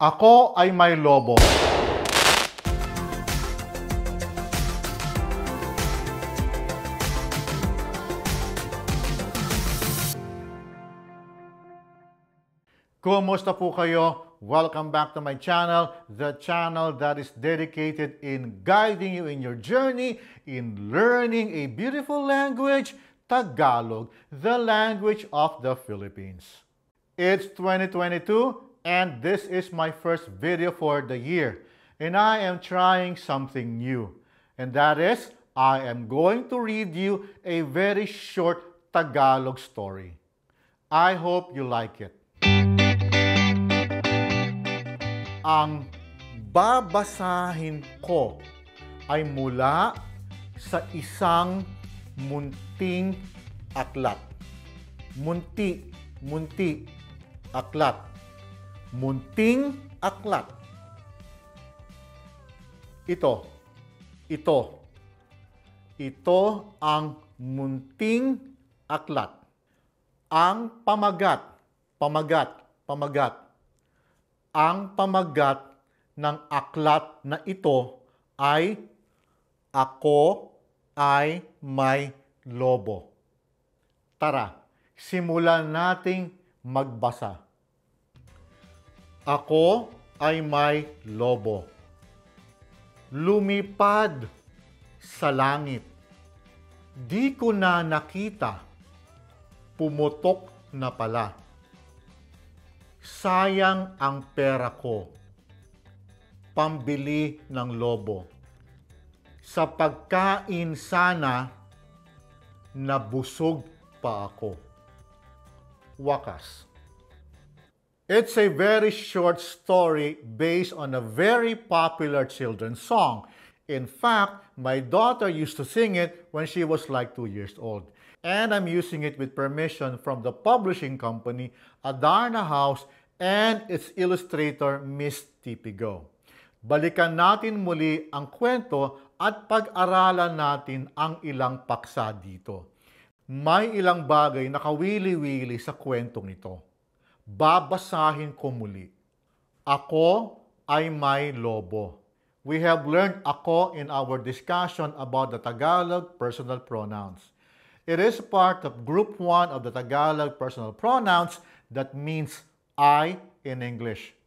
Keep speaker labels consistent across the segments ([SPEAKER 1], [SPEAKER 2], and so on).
[SPEAKER 1] Ako ay may lobo. Kumusta po kayo? Welcome back to my channel, the channel that is dedicated in guiding you in your journey in learning a beautiful language, Tagalog, the language of the Philippines. It's 2022 and this is my first video for the year, and I am trying something new, and that is I am going to read you a very short Tagalog story. I hope you like it. Ang babasahin ko ay mula sa isang munting aklat. Munti, aklat. Munting aklat. Ito ang munting aklat. Ang pamagat. Ang pamagat ng aklat na ito ay Ako ay may lobo. Tara, simulan nating magbasa. Ako ay may lobo. Lumipad sa langit. Di ko na nakita. Pumutok na pala. Sayang ang pera ko. Pambili ng lobo. Sa pagkain sana, nabusog pa ako. Wakas. It's a very short story based on a very popular children's song. In fact, my daughter used to sing it when she was like 2 years old. And I'm using it with permission from the publishing company, Adarna House, and its illustrator, Miss Tipigo. Balikan natin muli ang kwento at pag-aralan natin ang ilang paksa dito. May ilang bagay na kawili-wili sa kwentong ito. Babasahin ko muli. Ako ay may lobo. We have learned ako in our discussion about the Tagalog personal pronouns. It is part of Group 1 of the Tagalog personal pronouns that means I in English.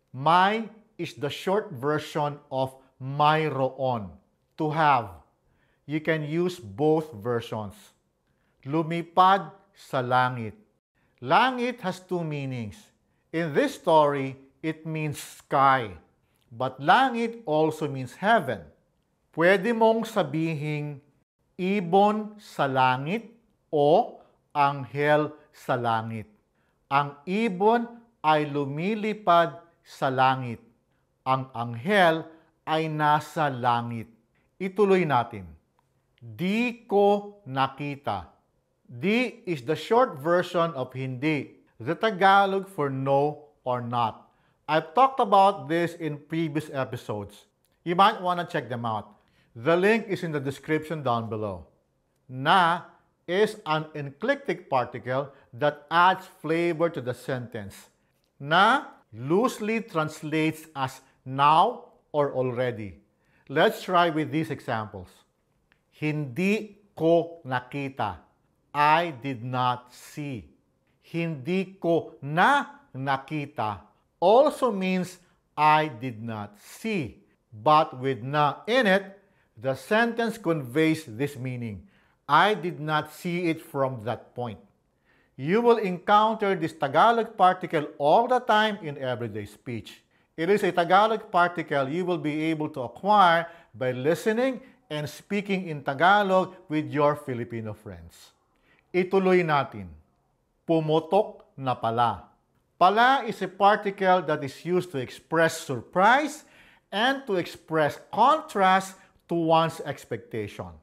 [SPEAKER 1] May is the short version of MARYOON, to have. You can use both versions. Lumipad sa langit. Langit has two meanings. In this story, it means sky. But langit also means heaven. Pwede mong sabihing ibon sa langit o anghel sa langit. Ang ibon ay lumilipad sa langit. Ang anghel ay nasa langit. Ituloy natin. Di ko nakita. Di is the short version of hindi, the Tagalog for no or not. I've talked about this in previous episodes. You might want to check them out. The link is in the description down below. Na is an enclitic particle that adds flavor to the sentence. Na loosely translates as now or already. Let's try with these examples. Hindi ko nakita. I did not see. Hindi ko na nakita also means I did not see. But with na in it, the sentence conveys this meaning. I did not see it from that point. You will encounter this Tagalog particle all the time in everyday speech. It is a Tagalog particle you will be able to acquire by listening and speaking in Tagalog with your Filipino friends. Ituloy natin. Pumutok na pala. Pala is a particle that is used to express surprise and to express contrast to one's expectation.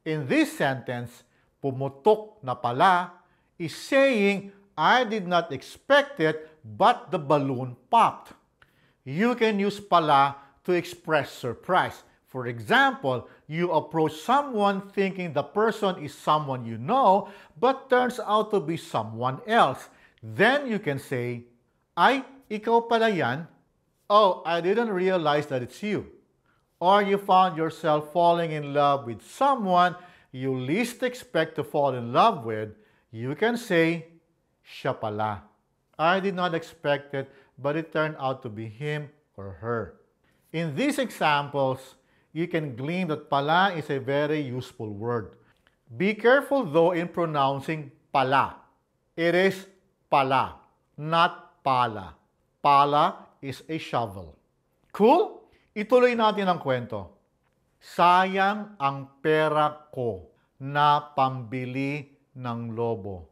[SPEAKER 1] In this sentence, pumutok na pala is saying, I did not expect it, but the balloon popped. You can use pala to express surprise. For example, you approach someone thinking the person is someone you know, but turns out to be someone else. Then you can say, ay, ikaw pala yan. Oh, I didn't realize that it's you. Or you found yourself falling in love with someone you least expect to fall in love with, you can say, siya pala. I did not expect it, but it turned out to be him or her. In these examples, you can glean that pala is a very useful word. Be careful though in pronouncing pala. It is pala, not pala. Pala is a shovel. Cool? Ituloy natin ang kwento. Sayang ang pera ko na pambili ng lobo.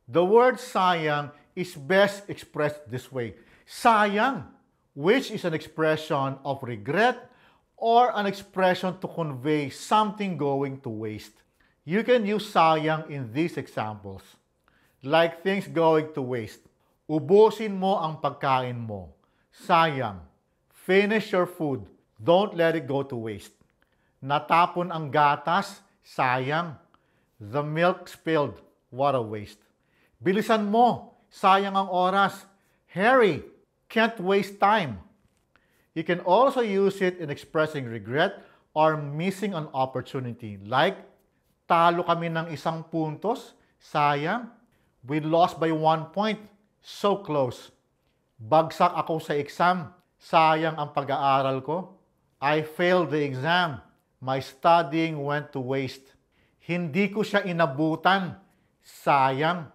[SPEAKER 1] The word sayang is best expressed this way. Sayang, which is an expression of regret or an expression to convey something going to waste. You can use sayang in these examples. Like things going to waste. Ubusin mo ang pagkain mo. Sayang. Finish your food. Don't let it go to waste. Natapon ang gatas. Sayang. The milk spilled. What a waste. Bilisan mo. Sayang ang oras. Hurry. Can't waste time. You can also use it in expressing regret or missing an opportunity. Like, talo kami ng 1 puntos. Sayang. We lost by 1 point. So close. Bagsak ako sa exam. Sayang ang pag-aaral ko. I failed the exam. My studying went to waste. Hindi ko siya inabutan. Sayang.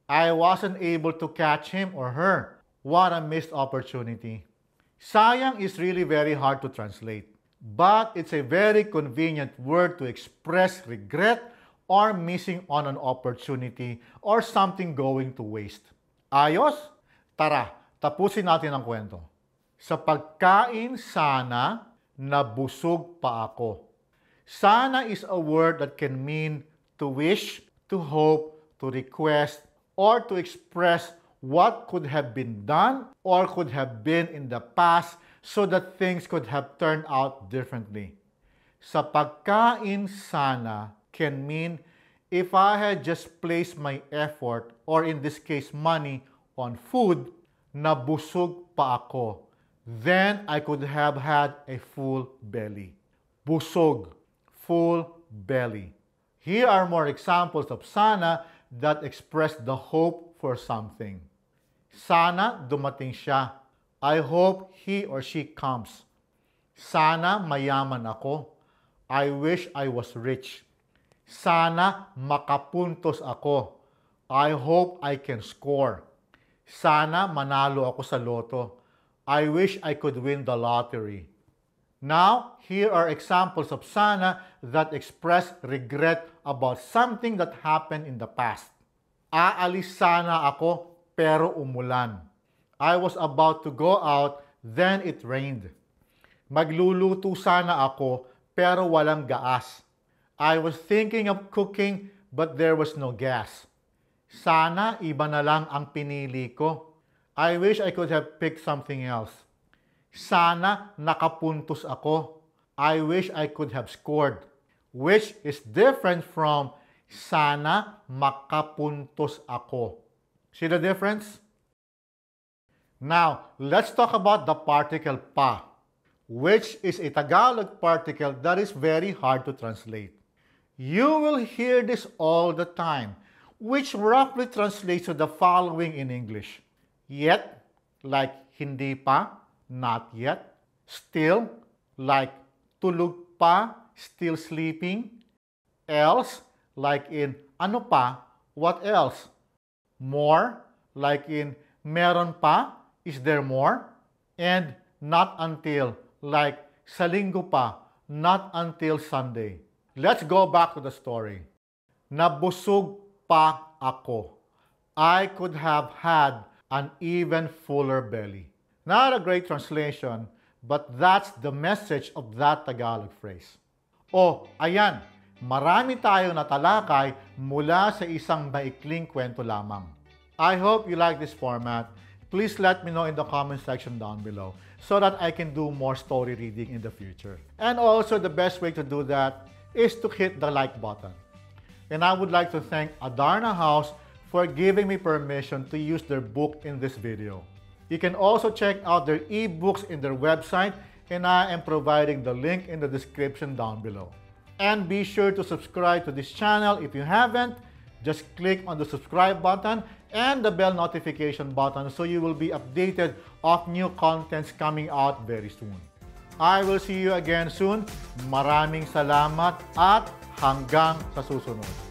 [SPEAKER 1] I wasn't able to catch him or her. What a missed opportunity. Sayang is really very hard to translate. But it's a very convenient word to express regret or missing on an opportunity or something going to waste. Ayos? Tara, tapusin natin ang kwento. Sa pagkain sana, nabusog pa ako. Sana is a word that can mean to wish, to hope, to request, or to express what could have been done or could have been in the past so that things could have turned out differently. Sa pagkain sana can mean if I had just placed my effort, or in this case money, on food, nabusog pa ako. Then I could have had a full belly. Busog, full belly. Here are more examples of sana that express the hope for something. Sana dumating siya. I hope he or she comes. Sana mayaman ako. I wish I was rich. Sana makapuntos ako. I hope I can score. Sana manalo ako sa loto. I wish I could win the lottery. Now, here are examples of sana that express regret about something that happened in the past. Aalis sana ako pero umulan. I was about to go out, then it rained. Magluluto sana ako pero walang gaas. I was thinking of cooking but there was no gas. Sana iba na lang ang pinili ko. I wish I could have picked something else. Sana nakapuntos ako. I wish I could have scored. Which is different from sana makapuntos ako. See the difference? Now, let's talk about the particle pa, which is a Tagalog particle that is very hard to translate. You will hear this all the time, which roughly translates to the following in English. Yet, like hindi pa, not yet. Still, like tulog pa, still sleeping. Else, like in ano pa, what else? More, like in meron pa, is there more? And not until, like sa linggo pa, not until Sunday. Let's go back to the story. Nabusog pa ako. I could have had an even fuller belly. Not a great translation, but that's the message of that Tagalog phrase. Oh, ayan, marami tayong natalakay mula sa isang maikling kwento lamang. I hope you like this format. Please let me know in the comment section down below so that I can do more story reading in the future. And also, the best way to do that is to hit the like button. And I would like to thank Adarna House for giving me permission to use their book in this video. You can also check out their ebooks in their website, and I am providing the link in the description down below. And be sure to subscribe to this channel if you haven't. Just click on the subscribe button and the bell notification button so you will be updated of new contents coming out very soon. I will see you again soon. Maraming salamat at hanggang sa susunod.